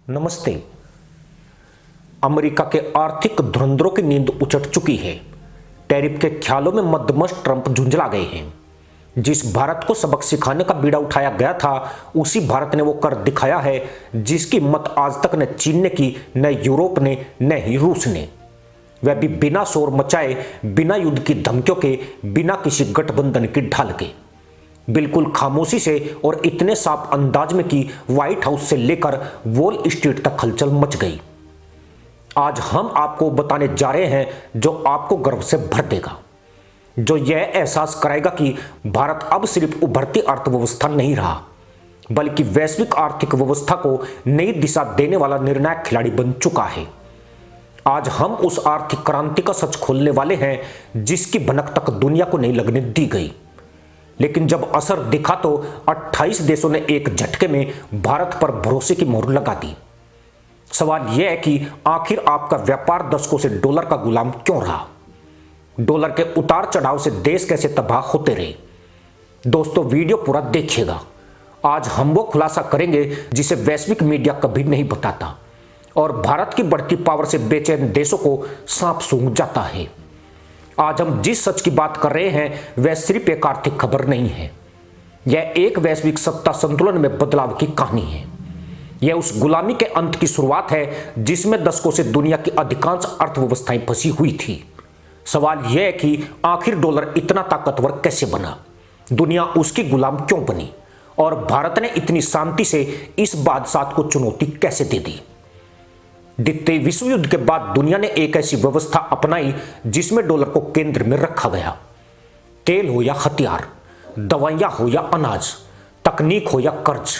नमस्ते। अमेरिका के आर्थिक धुरंधरों की नींद उचट चुकी है। टैरिफ के ख्यालों में मदमस्त ट्रंप झुंझला गए हैं। जिस भारत को सबक सिखाने का बीड़ा उठाया गया था, उसी भारत ने वो कर दिखाया है जिसकी हिम्मत आज तक न चीन ने की, न यूरोप ने, न ही रूस ने। वह भी बिना शोर मचाए, बिना युद्ध की धमकियों के, बिना किसी गठबंधन की ढाल के, बिल्कुल खामोशी से और इतने साफ अंदाज में कि व्हाइट हाउस से लेकर वॉल स्ट्रीट तक हलचल मच गई। आज हम आपको बताने जा रहे हैं जो आपको गर्व से भर देगा, जो यह एहसास कराएगा कि भारत अब सिर्फ उभरती अर्थव्यवस्था नहीं रहा, बल्कि वैश्विक आर्थिक व्यवस्था को नई दिशा देने वाला निर्णायक खिलाड़ी बन चुका है। आज हम उस आर्थिक क्रांति का सच खोलने वाले हैं जिसकी भनक तक दुनिया को नहीं लगने दी गई। लेकिन जब असर दिखा तो 28 देशों ने एक झटके में भारत पर भरोसे की मोहर लगा दी। सवाल यह है कि आखिर आपका व्यापार दशकों से डॉलर का गुलाम क्यों रहा? डॉलर के उतार चढ़ाव से देश कैसे तबाह होते रहे? दोस्तों, वीडियो पूरा देखिएगा। आज हम वो खुलासा करेंगे जिसे वैश्विक मीडिया कभी नहीं बताता और भारत की बढ़ती पावर से बेचैन देशों को सांप सूंघ जाता है। आज हम जिस सच की बात कर रहे हैं वह सिर्फ एक आर्थिक खबर नहीं है, यह एक वैश्विक सत्ता संतुलन में बदलाव की कहानी है। यह उस गुलामी के अंत की शुरुआत है जिसमें दशकों से दुनिया की अधिकांश अर्थव्यवस्थाएं फंसी हुई थी। सवाल यह है कि आखिर डॉलर इतना ताकतवर कैसे बना, दुनिया उसकी गुलाम क्यों बनी और भारत ने इतनी शांति से इस बादशाह को चुनौती कैसे दे दी। द्वितीय विश्व युद्ध के बाद दुनिया ने एक ऐसी व्यवस्था अपनाई जिसमें डॉलर को केंद्र में रखा गया। तेल हो या हथियार, दवाइयां हो या अनाज, तकनीक हो या कर्ज,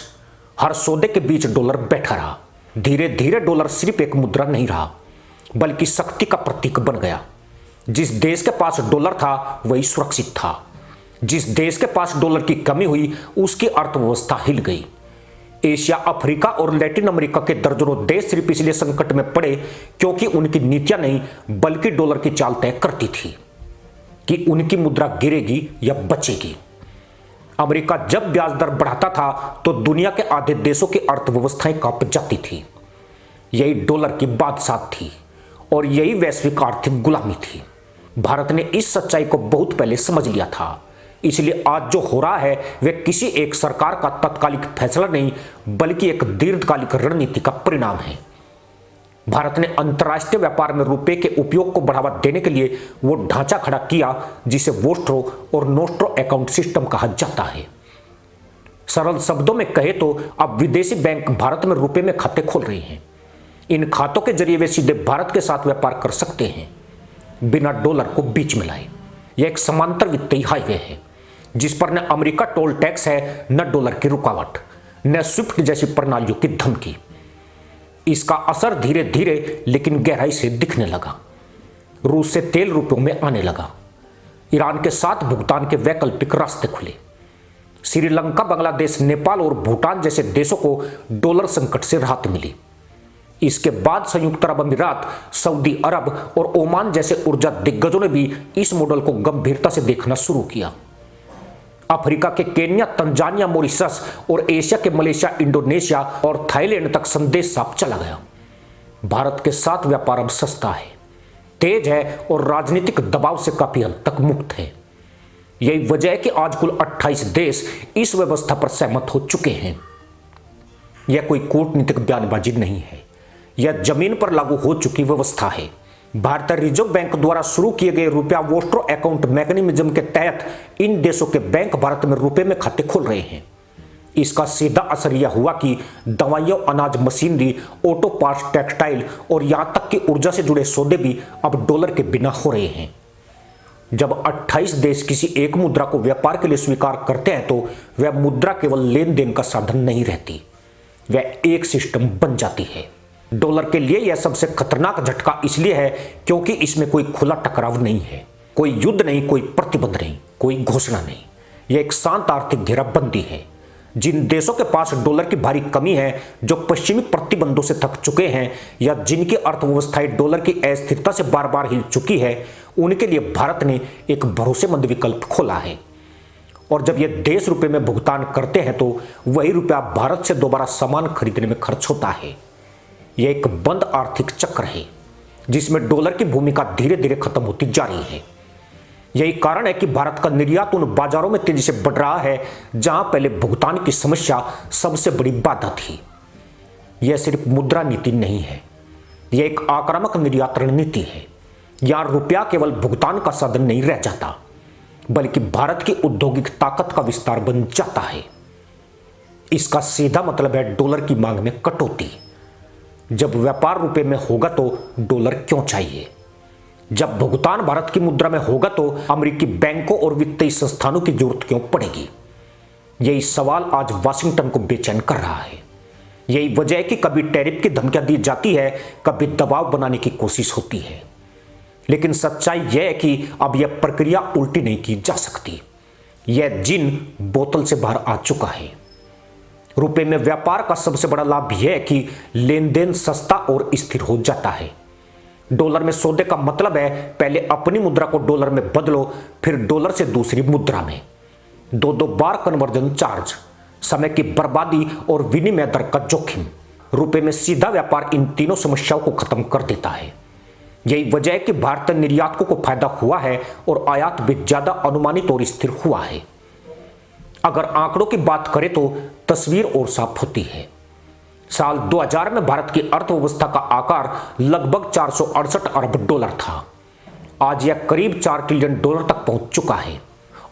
हर सौदे के बीच डॉलर बैठा रहा। धीरे धीरे डॉलर सिर्फ एक मुद्रा नहीं रहा, बल्कि शक्ति का प्रतीक बन गया। जिस देश के पास डॉलर था वही सुरक्षित था। जिस देश के पास डॉलर की कमी हुई उसकी अर्थव्यवस्था हिल गई। एशिया, अफ्रीका और लैटिन अमेरिका के दर्जनों देश सिर्फ इसलिए संकट में पड़े क्योंकि उनकी नीतियां नहीं बल्कि डॉलर की चाल तय करती थी कि उनकी मुद्रा गिरेगी या बचेगी। अमेरिका जब ब्याज दर बढ़ाता था तो दुनिया के आधे देशों की अर्थव्यवस्थाएं कांप जाती थी। यही डॉलर की बादशाह थी और यही वैश्विक आर्थिक गुलामी थी। भारत ने इस सच्चाई को बहुत पहले समझ लिया था, इसलिए आज जो हो रहा है वह किसी एक सरकार का तत्कालिक फैसला नहीं बल्कि एक दीर्घकालिक रणनीति का परिणाम है। भारत ने अंतर्राष्ट्रीय व्यापार में रुपए के उपयोग को बढ़ावा देने के लिए वो ढांचा खड़ा किया जिसे वोस्ट्रो और नोस्ट्रो अकाउंट सिस्टम कहा जाता है। सरल शब्दों में कहे तो अब विदेशी बैंक भारत में रुपए में खाते खोल रहे हैं। इन खातों के जरिए वे सीधे भारत के साथ व्यापार कर सकते हैं बिना डॉलर को बीच में लाए। यह एक समांतर वित्तीय हाईवे है जिस पर न अमेरिका टोल टैक्स है, न डॉलर की रुकावट, न स्विफ्ट जैसी प्रणालियों की धमकी। इसका असर धीरे धीरे लेकिन गहराई से दिखने लगा। रूस से तेल रुपयों में आने लगा। ईरान के साथ भुगतान के वैकल्पिक रास्ते खुले। श्रीलंका, बांग्लादेश, नेपाल और भूटान जैसे देशों को डॉलर संकट से राहत मिली। इसके बाद संयुक्त अरब अमीरात, सऊदी अरब और ओमान जैसे ऊर्जा दिग्गजों ने भी इस मॉडल को गंभीरता से देखना शुरू किया। अफ्रीका के केन्या, तंजानिया, मॉरिशस और एशिया के मलेशिया, इंडोनेशिया और थाईलैंड तक संदेश साफ चला गया। भारत के साथ व्यापार अब सस्ता है, तेज है और राजनीतिक दबाव से काफी हद तक मुक्त है। यही वजह है कि आज कुल 28 देश इस व्यवस्था पर सहमत हो चुके हैं। यह कोई कूटनीतिक बयानबाजी नहीं है, यह जमीन पर लागू हो चुकी व्यवस्था है। भारतीय रिजर्व बैंक द्वारा शुरू किए गए रुपया वोस्ट्रो अकाउंट मैकेनिज्म के तहत इन देशों के बैंक भारत में रुपए में खाते खोल रहे हैं। इसका सीधा असर यह हुआ कि दवाइयों, अनाज, मशीनरी, ऑटो पार्ट्स, टेक्सटाइल और यहां तक कि ऊर्जा से जुड़े सौदे भी अब डॉलर के बिना हो रहे हैं। जब 28 देश किसी एक मुद्रा को व्यापार के लिए स्वीकार करते हैं तो वह मुद्रा केवल लेन देन का साधन नहीं रहती, वह एक सिस्टम बन जाती है। डॉलर के लिए यह सबसे खतरनाक झटका इसलिए है क्योंकि इसमें कोई खुला टकराव नहीं है, कोई युद्ध नहीं, कोई प्रतिबंध नहीं, कोई घोषणा नहीं। यह एक शांत आर्थिक घेराबंदी है। जिन देशों के पास डॉलर की भारी कमी है, जो पश्चिमी प्रतिबंधों से थक चुके हैं या जिनकी अर्थव्यवस्थाएं डॉलर की अस्थिरता से बार बार हिल चुकी है, उनके लिए भारत ने एक भरोसेमंद विकल्प खोला है। और जब ये देश रुपए में भुगतान करते हैं तो वही रुपया भारत से दोबारा सामान खरीदने में खर्च होता है। यह एक बंद आर्थिक चक्र है जिसमें डॉलर की भूमिका धीरे धीरे खत्म होती जा रही है। यही कारण है कि भारत का निर्यात उन बाजारों में तेजी से बढ़ रहा है जहां पहले भुगतान की समस्या सबसे बड़ी बाधा थी। यह सिर्फ मुद्रा नीति नहीं है, यह एक आक्रामक निर्यात रणनीति है। यहां रुपया केवल भुगतान का साधन नहीं रह जाता, बल्कि भारत की औद्योगिक ताकत का विस्तार बन जाता है। इसका सीधा मतलब है डॉलर की मांग में कटौती। जब व्यापार रुपए में होगा तो डॉलर क्यों चाहिए? जब भुगतान भारत की मुद्रा में होगा तो अमेरिकी बैंकों और वित्तीय संस्थानों की जरूरत क्यों पड़ेगी? यही सवाल आज वाशिंगटन को बेचैन कर रहा है। यही वजह है कि कभी टैरिफ की धमकियां दी जाती है, कभी दबाव बनाने की कोशिश होती है। लेकिन सच्चाई यह है कि अब यह प्रक्रिया उल्टी नहीं की जा सकती। यह जिन बोतल से बाहर आ चुका है। रुपए में व्यापार का सबसे बड़ा लाभ यह है कि लेन देन सस्ता और स्थिर हो जाता है। डॉलर में सौदे का मतलब है पहले अपनी मुद्रा को डॉलर में बदलो, फिर डॉलर से दूसरी मुद्रा में। दो बार कन्वर्जन चार्ज, समय की बर्बादी और विनिमय दर का जोखिम। रुपए में सीधा व्यापार इन तीनों समस्याओं को खत्म कर देता है। यही वजह है कि भारतीय निर्यातकों को फायदा हुआ है और आयात भी ज्यादा अनुमानित और स्थिर हुआ है। अगर आंकड़ों की बात करें तो तस्वीर और साफ होती है। साल 2000 में भारत की अर्थव्यवस्था का आकार लगभग 468 अरब डॉलर था। आज यह करीब 4 ट्रिलियन डॉलर तक पहुंच चुका है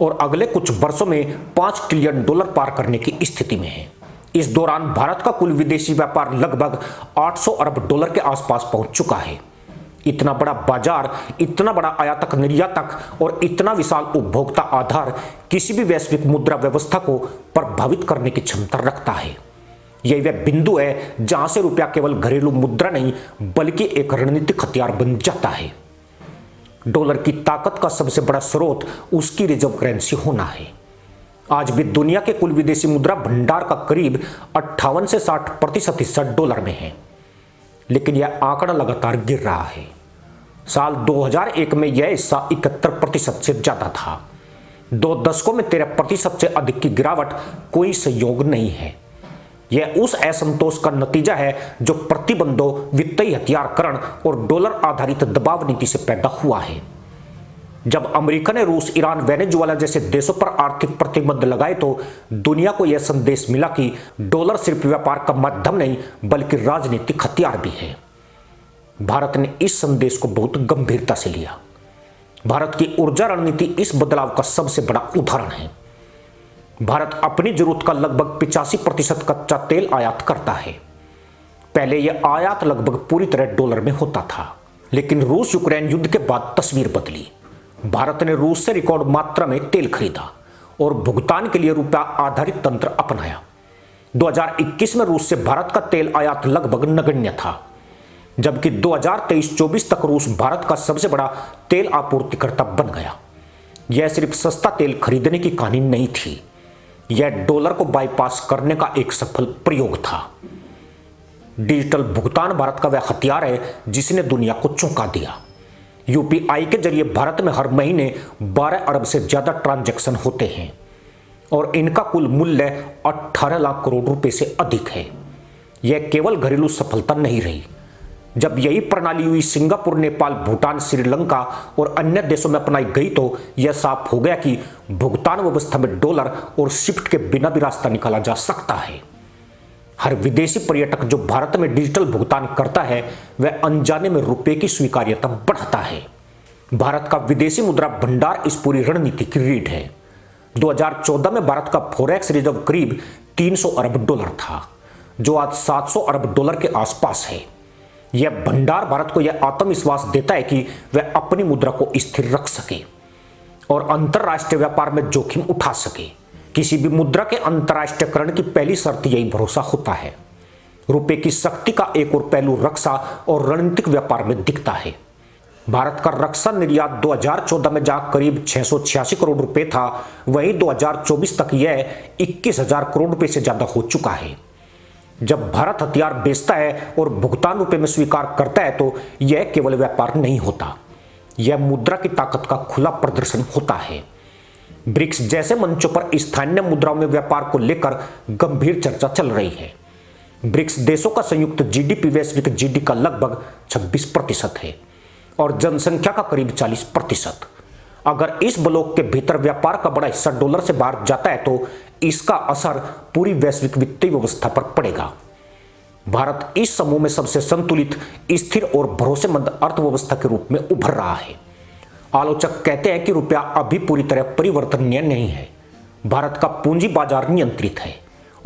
और अगले कुछ वर्षों में 5 ट्रिलियन डॉलर पार करने की स्थिति में है। इस दौरान भारत का कुल विदेशी व्यापार लगभग 800 अरब डॉलर के आसपास पहुंच चुका है। इतना बड़ा बाजार, इतना बड़ा आयातक निर्यातक और इतना विशाल उपभोक्ता आधार किसी भी वैश्विक मुद्रा व्यवस्था को प्रभावित करने की क्षमता रखता है। यही वह बिंदु है जहां से रुपया केवल घरेलू मुद्रा नहीं बल्कि एक रणनीतिक हथियार बन जाता है। डॉलर की ताकत का सबसे बड़ा स्रोत उसकी रिजर्व करेंसी होना है। आज भी दुनिया के कुल विदेशी मुद्रा भंडार का करीब 58 से 60% हिस्सा डॉलर में है, लेकिन यह आंकड़ा लगातार गिर रहा है। साल 2001 में यह हिस्सा 71% से ज्यादा था। 2 दशकों में 13% से अधिक की गिरावट कोई संयोग नहीं है। यह उस असंतोष का नतीजा है जो प्रतिबंधों, वित्तीय हथियारकरण और डॉलर आधारित दबाव नीति से पैदा हुआ है। जब अमेरिका ने रूस, ईरान, वेनेजुएला जैसे देशों पर आर्थिक प्रतिबंध लगाए तो दुनिया को यह संदेश मिला कि डॉलर सिर्फ व्यापार का माध्यम नहीं बल्कि राजनीतिक हथियार भी है। भारत ने इस संदेश को बहुत गंभीरता से लिया। भारत की ऊर्जा रणनीति इस बदलाव का सबसे बड़ा उदाहरण है। भारत अपनी जरूरत का लगभग 85% कच्चा तेल आयात करता है। पहले यह आयात लगभग पूरी तरह डॉलर में होता था, लेकिन रूस यूक्रेन युद्ध के बाद तस्वीर बदली। भारत ने रूस से रिकॉर्ड मात्रा में तेल खरीदा और भुगतान के लिए रुपया आधारित तंत्र अपनाया। 2021 में रूस से भारत का तेल आयात लगभग नगण्य था, जबकि 2023-24 तक रूस भारत का सबसे बड़ा तेल आपूर्तिकर्ता बन गया। यह सिर्फ सस्ता तेल खरीदने की कहानी नहीं थी, यह डॉलर को बाईपास करने का एक सफल प्रयोग था। डिजिटल भुगतान भारत का वह हथियार है जिसने दुनिया को चौंका दिया। यूपीआई के जरिए भारत में हर महीने 12 अरब से ज्यादा ट्रांजैक्शन होते हैं और इनका कुल मूल्य 18 लाख करोड़ रुपए से अधिक है। यह केवल घरेलू सफलता नहीं रही। जब यही प्रणाली हुई सिंगापुर, नेपाल, भूटान, श्रीलंका और अन्य देशों में अपनाई गई तो यह साफ हो गया कि भुगतान व्यवस्था में डॉलर और शिफ्ट के बिना भी रास्ता निकाला जा सकता है। हर विदेशी पर्यटक जो भारत में डिजिटल भुगतान करता है वह अनजाने में रुपए की स्वीकार्यता बढ़ाता है। भारत का विदेशी मुद्रा भंडार इस पूरी रणनीति की रीढ़ है। 2014 में भारत का फॉरेक्स रिजर्व करीब 300 अरब डॉलर था, जो आज 700 अरब डॉलर के आसपास है। यह भंडार भारत को यह आत्मविश्वास देता है कि वह अपनी मुद्रा को स्थिर रख सके और अंतरराष्ट्रीय व्यापार में जोखिम उठा सके। किसी भी मुद्रा के अंतरराष्ट्रीयकरण की पहली शर्त यही भरोसा होता है। रुपए की शक्ति का एक और पहलू रक्षा और रणनीतिक व्यापार में दिखता है। भारत का रक्षा निर्यात 2014 में जहां करीब 686 करोड़ रुपए था, वहीं 2024 तक यह 21,000 करोड़ रुपए से ज्यादा हो चुका है। जब भारत हथियार बेचता है और भुगतान रुपए में स्वीकार करता है तो यह केवल व्यापार नहीं होता, यह मुद्रा की ताकत का खुला प्रदर्शन होता है। ब्रिक्स जैसे मंचों पर स्थानीय मुद्राओं में व्यापार को लेकर गंभीर चर्चा चल रही है। ब्रिक्स देशों का संयुक्त जीडीपी वैश्विक जीडीपी का लगभग 26% है और जनसंख्या का करीब 40%। अगर इस ब्लॉक के भीतर व्यापार का बड़ा हिस्सा डॉलर से बाहर जाता है तो इसका असर पूरी वैश्विक वित्तीय व्यवस्था पर पड़ेगा। भारत इस समूह में सबसे संतुलित, स्थिर और भरोसेमंद अर्थव्यवस्था के रूप में उभर रहा है। आलोचक कहते हैं कि रुपया अभी पूरी तरह परिवर्तनीय नहीं है। भारत का पूंजी बाजार नियंत्रित है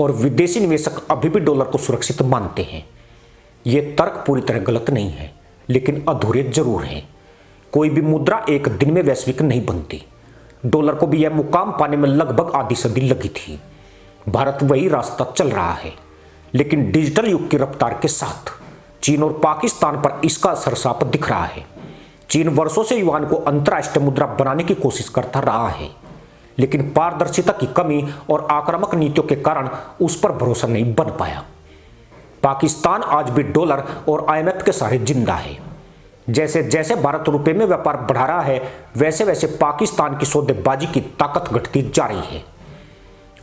और विदेशी निवेशक अभी भी डॉलर को सुरक्षित मानते हैं। यह तर्क पूरी तरह गलत नहीं है, लेकिन अधूरे जरूर हैं। कोई भी मुद्रा एक दिन में वैश्विक नहीं बनती। डॉलर को भी यह मुकाम पाने में लगभग आधी सदी लगी थी। भारत वही रास्ता चल रहा है, लेकिन डिजिटल युग की रफ्तार के साथ चीन और पाकिस्तान पर इसका असर साफ दिख रहा है। चीन वर्षों से युआन को अंतर्राष्ट्रीय मुद्रा बनाने की कोशिश करता रहा है, लेकिन पारदर्शिता की कमी और आक्रामक नीतियों के कारण उस पर भरोसा नहीं बन पाया। पाकिस्तान आज भी डॉलर और IMF के सहारे जिंदा है। जैसे जैसे भारत रुपए में व्यापार बढ़ा रहा है, वैसे वैसे पाकिस्तान की सौदेबाजी की ताकत घटती जा रही है।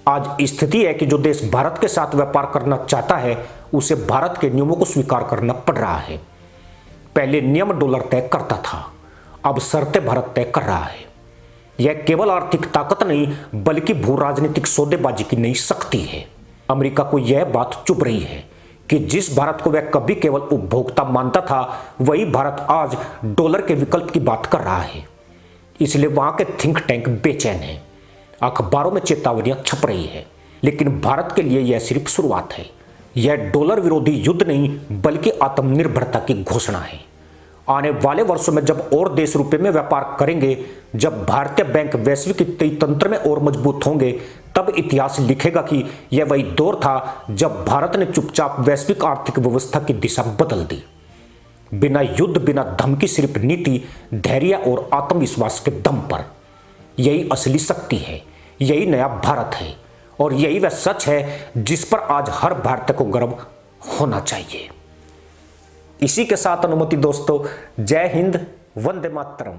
आज स्थिति है कि जो देश भारत के साथ व्यापार करना चाहता है, उसे भारत के नियमों को स्वीकार करना पड़ रहा है। पहले नियम डॉलर तय करता था, अब शर्तें भारत तय कर रहा है। यह केवल आर्थिक ताकत नहीं, बल्कि भू राजनीतिक सौदेबाजी की नई शक्ति है। अमेरिका को यह बात चुभ रही है कि जिस भारत को वह कभी केवल उपभोक्ता मानता था, वही भारत आज डॉलर के विकल्प की बात कर रहा है। इसलिए वहां के थिंक टैंक बेचैन हैं, अखबारों में चेतावनियां छप रही है। लेकिन भारत के लिए यह सिर्फ शुरुआत है। यह डॉलर विरोधी युद्ध नहीं, बल्कि आत्मनिर्भरता की घोषणा है। आने वाले वर्षों में जब और देश रुपए में व्यापार करेंगे, जब भारतीय बैंक वैश्विक वित्तीय तंत्र में और मजबूत होंगे, तब इतिहास लिखेगा कि यह वही दौर था जब भारत ने चुपचाप वैश्विक आर्थिक व्यवस्था की दिशा बदल दी। बिना युद्ध, बिना धमकी, सिर्फ नीति, धैर्य और आत्मविश्वास के दम पर। यही असली शक्ति है, यही नया भारत है और यही वह सच है जिस पर आज हर भारतीय को गर्व होना चाहिए। इसी के साथ अनुमति दोस्तों, जय हिंद, वंदे मातरम।